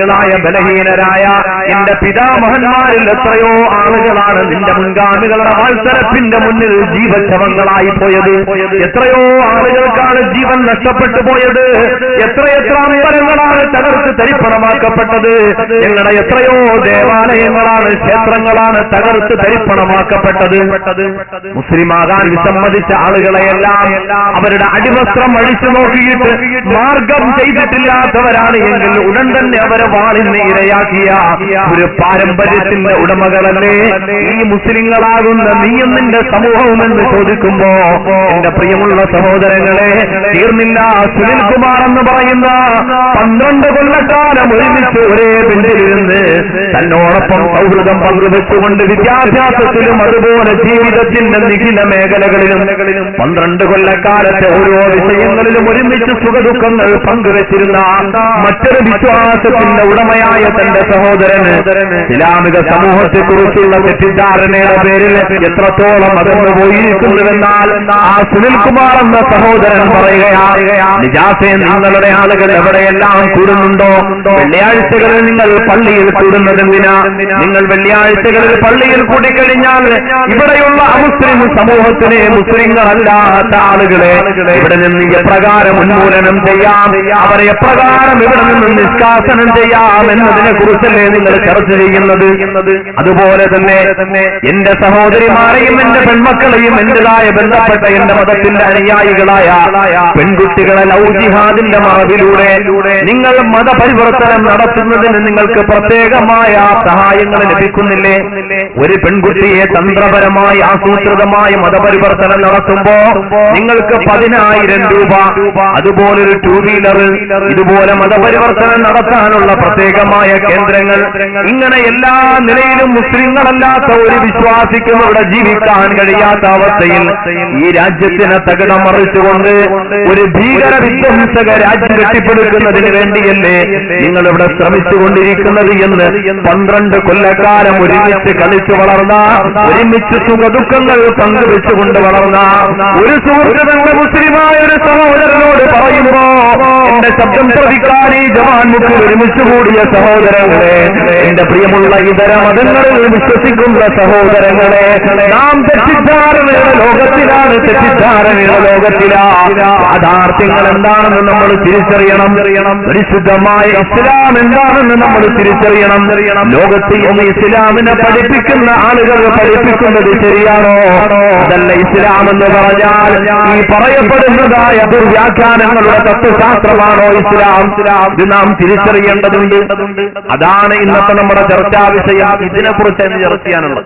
ബലഹീനരായ എന്റെ പിതാമഹന്മാരിൽ എത്രയോ ആളുകളാണ് നിന്റെ മുൻഗാമികളുടെ മത്സരത്തിന്റെ മുന്നിൽ ജീവശവങ്ങളായി പോയത്. എത്രയോ ആളുകൾക്കാണ് ജീവൻ നഷ്ടപ്പെട്ടു പോയത്. എത്രയെത്ര അമ്പലങ്ങളാണ് തകർത്ത് തരിപ്പണമാക്കപ്പെട്ടത്. ഞങ്ങളുടെ എത്രയോ ദേവാലയങ്ങളാണ്, ക്ഷേത്രങ്ങളാണ് തകർത്ത് തരിപ്പണമാക്കപ്പെട്ടത്. മുസ്ലിമാകാൻ വിസമ്മതിച്ച ആളുകളെയെല്ലാം അവരുടെ അടിവസ്ത്രം അഴിച്ചു നോക്കിയിട്ട് മാർഗം ചെയ്തിട്ടില്ലാത്തവരാണ് എങ്കിൽ ഉടൻ തന്നെ അവരെ വാളിന് ഇരയാക്കിയ ഒരു പാരമ്പര്യത്തിന്റെ ഉടമകളല്ലേ ഈ മുസ്ലിങ്ങളാകുന്ന നീയും നിന്റെ സമൂഹവുമെന്ന് ചോദിക്കുമ്പോ എന്റെ പ്രിയമുള്ള സഹോദരങ്ങളെ, തീർന്നില്ല. സുനിൽ കുമാർ എന്ന് പറയുന്ന 12 കൊല്ലക്കാലം ഒരുമിച്ച് ഒരേ ബെഞ്ചിലിരുന്ന് തന്നോടൊപ്പം സൗഹൃദം പങ്കുവെച്ചുകൊണ്ട് വിദ്യാഭ്യാസത്തിലും അതുപോലെ ജീവിതത്തിന്റെ നിഖില മേഖലകളിലും 12 കൊല്ലക്കാലത്തെ ഓരോ വിഷയങ്ങളിലും ഒരുമിച്ച് സുഖദുഃഖങ്ങൾ പങ്കുവെച്ചിരുന്ന മറ്റൊരു വിശ്വാസത്തിന്റെ ഉടമയായ തന്റെ സഹോദരന് ഇസ്ലാമിക സമൂഹത്തെക്കുറിച്ചുള്ള തെറ്റിദ്ധാരണയുടെ പേരിൽ എത്രത്തോളം അകന്നു പോയിരിക്കുന്നുവെന്നാൽ ആ സുനിൽകുമാർ എന്ന സഹോദരൻ പറയുകയാണ്, നിജാസെ നിങ്ങളുടെ ആളുകൾ എവിടെയെല്ലാം കൂടുന്നുണ്ടോ, വെള്ളിയാഴ്ചകളിൽ നിങ്ങൾ പള്ളിയിൽ കൂടുന്നതെന്തിനാ? നിങ്ങൾ വെള്ളിയാഴ്ചകളിൽ പള്ളിയിൽ കൂടിക്കഴിഞ്ഞാൽ ഇവിടെയുള്ള അമുസ്ലിം സമൂഹത്തിനെ, മുസ്ലിങ്ങളല്ലാത്ത ആളുകളെ ഇവിടെ നിന്ന് എപ്രകാരം ഉന്മൂലനം ചെയ്യാം, അവരെ എപ്രകാരം ഇവിടെ നിന്ന് നിഷ്കാസനം ചെയ്യാം എന്നതിനെ കുറിച്ചല്ലേ നിങ്ങൾ ചർച്ച ചെയ്യുന്നത്? അതുപോലെ തന്നെ എന്റെ സഹോദരിമാരെയും എന്റെ പെൺമക്കളെയും എന്റേതായ ബന്ധപ്പെട്ട എന്റെ മതത്തിന്റെ അനുയായികളായ പെൺകുട്ടികളെ ലവ് ജിഹാദിന്റെ മറവിലൂടെ നിങ്ങൾ മതപരിവർത്തനം നടത്തുന്നതിന് നിങ്ങൾക്ക് പ്രത്യേകമായ സഹായങ്ങൾ ലഭിക്കുന്നില്ലേ? ഒരു പെൺകുട്ടിയെ തന്ത്രപരമായി ആസൂത്രിതമായ മതപരിവർത്തനം നടത്തുമ്പോ നിങ്ങൾക്ക് 10,000 രൂപ, അതുപോലൊരു 2 വീലർ, ഇതുപോലെ മതപരിവർത്തനം നടത്താനുള്ള പ്രത്യേകമായ കേന്ദ്രങ്ങൾ, ഇങ്ങനെ എല്ലാ നിലയിലും മുസ്ലിങ്ങളല്ലാത്ത ഒരു വിശ്വാസിക്കും ഇവിടെ ജീവിക്കാൻ കഴിയാത്ത അവസ്ഥയിൽ ഈ രാജ്യത്തിനെ തകിടം മറിച്ചുകൊണ്ട് ഒരു ഭീകര വിധ്വംസക രാജ്യം കെട്ടിപ്പടുക്കുന്നതിന് വേണ്ടിയല്ലേ നിങ്ങൾ ഇവിടെ ശ്രമിച്ചുകൊണ്ടിരിക്കുന്നത് എന്ന് 12 കൊല്ലക്കാലം ഒരുമിച്ച് കളിച്ചു വളർന്ന, ഒരുമിച്ച് സുഖദുഃഖങ്ങൾ പങ്കുവെച്ചുകൊണ്ട് വളർന്ന ഒരു സുഹൃത്ത് തന്റെ മുസ്ലിമായ ഒരു സഹോദരനോട് പറയുമ്പോ എന്റെ ശബ്ദം ശ്രവിക്കാൻ ഈ ജവാൻ മുക്കിൽ ഒരുമിച്ച് കൂടിയ സഹോദരങ്ങളെ, എന്റെ പ്രിയമുള്ള ഇതര മതങ്ങളിൽ വിശ്വസിക്കുന്ന സഹോദരങ്ങളെ, നാം തെറ്റിദ്ധാരണയുടെ ലോകത്തിലാണ്, തെറ്റിദ്ധാരണയുടെ ലോകത്തിലാണ്. യാഥാർത്ഥ്യങ്ങൾ എന്താണെന്ന് നമ്മൾ തിരിച്ചറിയണം. പരിശുദ്ധമായ ഇസ്ലാം എന്താണെന്ന് നമ്മൾ തിരിച്ചറിയണം. ലോകത്ത് ഇന്ന് ഇസ്ലാമിനെ പഠിപ്പിക്കുന്ന ആളുകൾ പഠിപ്പിക്കുന്നത് ശരിയാണോ? അതല്ല ഇസ്ലാം എന്ന് പറഞ്ഞാൽ ഈ പറയപ്പെടുന്നതായ ദുർവ്യാഖ്യാനങ്ങളുടെ തത്വശാസ്ത്രമാണോ ഇസ്ലാം? ഇത് നാം തിരിച്ചറിയേണ്ടതുണ്ട്. അതാണ് ഇന്നത്തെ നമ്മുടെ ചർച്ചാ വിഷയം. ഇതിനെക്കുറിച്ച് ചർച്ച ചെയ്യാനുള്ളത്.